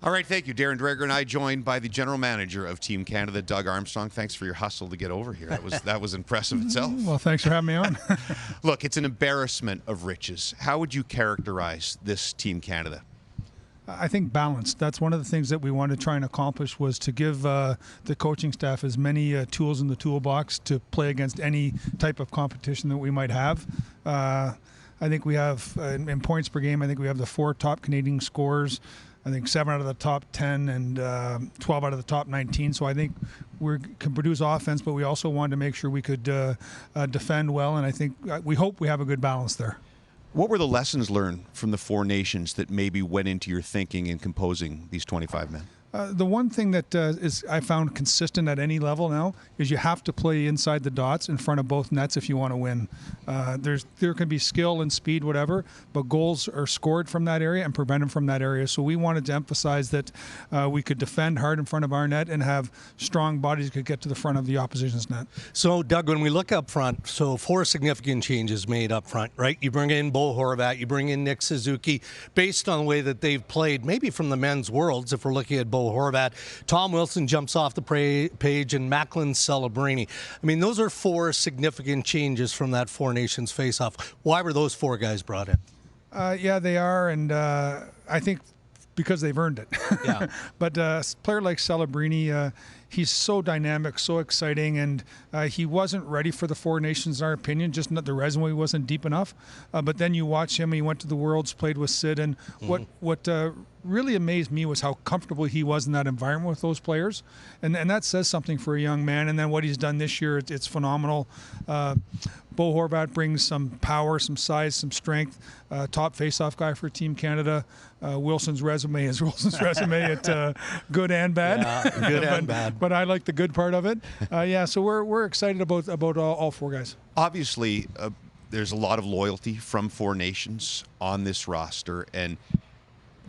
All right, thank you. Darren Dreger and I, joined by the general manager of Team Canada, Doug Armstrong. Thanks for your hustle to get over here. That was impressive itself. Well, thanks for having me on. Look, it's an embarrassment of riches. How would you characterize this Team Canada? I think balanced. That's one of the things that we wanted to try and accomplish, was to give the coaching staff as many tools in the toolbox to play against any type of competition that we might have. I think we have, in points per game, I think we have the 4 top Canadian scorers. I think 7 out of the top 10 and 12 out of the top 19. So I think we can produce offense, but we also wanted to make sure we could defend well. And I think we hope we have a good balance there. What were the lessons learned from the 4 nations that maybe went into your thinking in composing these 25 men? The one thing that is I found consistent at any level now is you have to play inside the dots in front of both nets if you want to win. There can be skill and speed, whatever, but goals are scored from that area and prevented from that area. So we wanted to emphasize that we could defend hard in front of our net and have strong bodies that could get to the front of the opposition's net. So, Doug, when we look up front, 4 significant changes made up front, right? You bring in Bo Horvat, you bring in Nick Suzuki, based on the way that they've played, maybe from the men's worlds, if we're looking at Bo Horvat. Tom Wilson jumps off the page, and Macklin Celebrini. I mean, those are 4 significant changes from that 4 nations face-off. Why were those 4 guys brought in? Yeah, they are, and I think because they've earned it. Yeah. But a player like Celebrini, he's so dynamic, so exciting, and he wasn't ready for the 4 nations, in our opinion. Just not, the resume wasn't deep enough. But then you watch him, he went to the Worlds, played with Sid, and what really amazed me was how comfortable he was in that environment with those players. And that says something for a young man. And then what he's done this year, it's phenomenal. Bo Horvat brings some power, some size, some strength. Top face-off guy for Team Canada. Wilson's resume is Wilson's resume at good and bad. Yeah, good and bad. But I like the good part of it. So we're excited about all 4 guys. Obviously, there's a lot of loyalty from 4 nations on this roster, and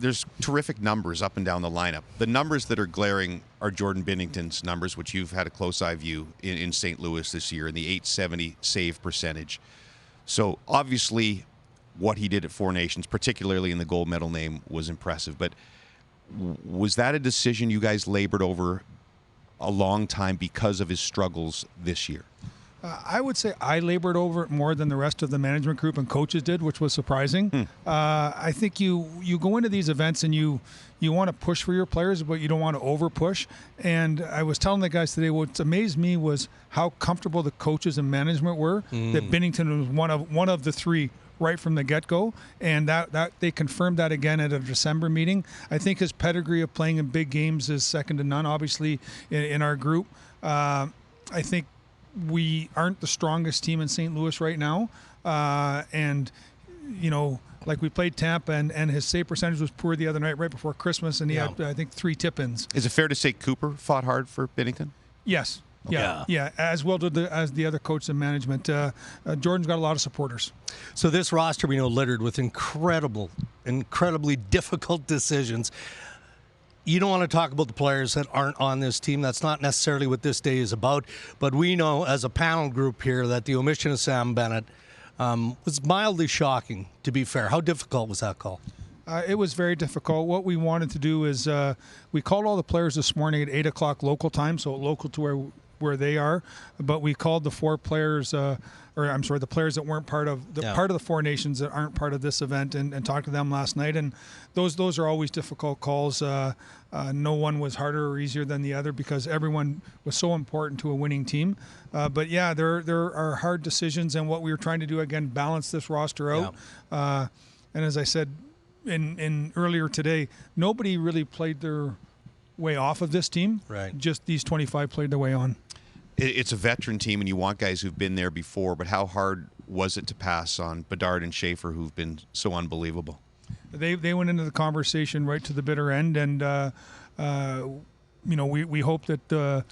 there's terrific numbers up and down the lineup. The numbers that are glaring are Jordan Binnington's numbers, which you've had a close eye view in St. Louis this year, in the .870 save percentage. So obviously what he did at 4 nations, particularly in the gold medal name, was impressive. But was that a decision you guys labored over a long time because of his struggles this year? I would say I labored over it more than the rest of the management group and coaches did, which was surprising. I think you go into these events and you want to push for your players, but you don't want to over push. And I was telling the guys today, what amazed me was how comfortable the coaches and management were. That Binnington was one of the 3 right from the get-go, and that they confirmed that again at a December meeting. I think his pedigree of playing in big games is second to none, obviously, in our group. I think we aren't the strongest team in St. Louis right now. And, like we played Tampa, and his save percentage was poor the other night right before Christmas, and he had, I think, 3 tip-ins. Is it fair to say Cooper fought hard for Binnington? Yes. Yeah, as well did as the other coach and management. Jordan's got a lot of supporters. So this roster, we know, littered with incredibly difficult decisions. You don't want to talk about the players that aren't on this team. That's not necessarily what this day is about. But we know as a panel group here that the omission of Sam Bennett was mildly shocking, to be fair. How difficult was that call? It was very difficult. What we wanted to do is we called all the players this morning at 8 o'clock local time, so local to where they are. But we called the 4 players, the players that weren't part of the 4 nations that aren't part of this event, and talked to them last night. And those are always difficult calls. No one was harder or easier than the other because everyone was so important to a winning team. But yeah, there are hard decisions, and what we were trying to do, again, balance this roster out. And as I said in earlier today, nobody really played their way off of this team. Right. Just these 25 played their way on. It's a veteran team, and you want guys who've been there before, but how hard was it to pass on Bedard and Schaefer, who've been so unbelievable? They went into the conversation right to the bitter end, and we hope that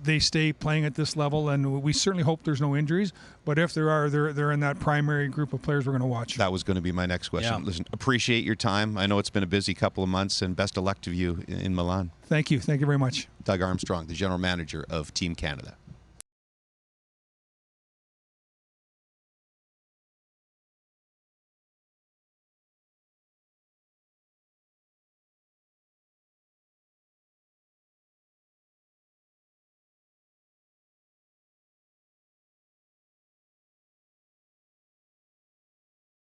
they stay playing at this level, and we certainly hope there's no injuries. But if there are, they're in that primary group of players we're going to watch. That was going to be my next question. Yeah. Listen, appreciate your time. I know it's been a busy couple of months, and best of luck to you in Milan. Thank you. Thank you very much. Doug Armstrong, the general manager of Team Canada.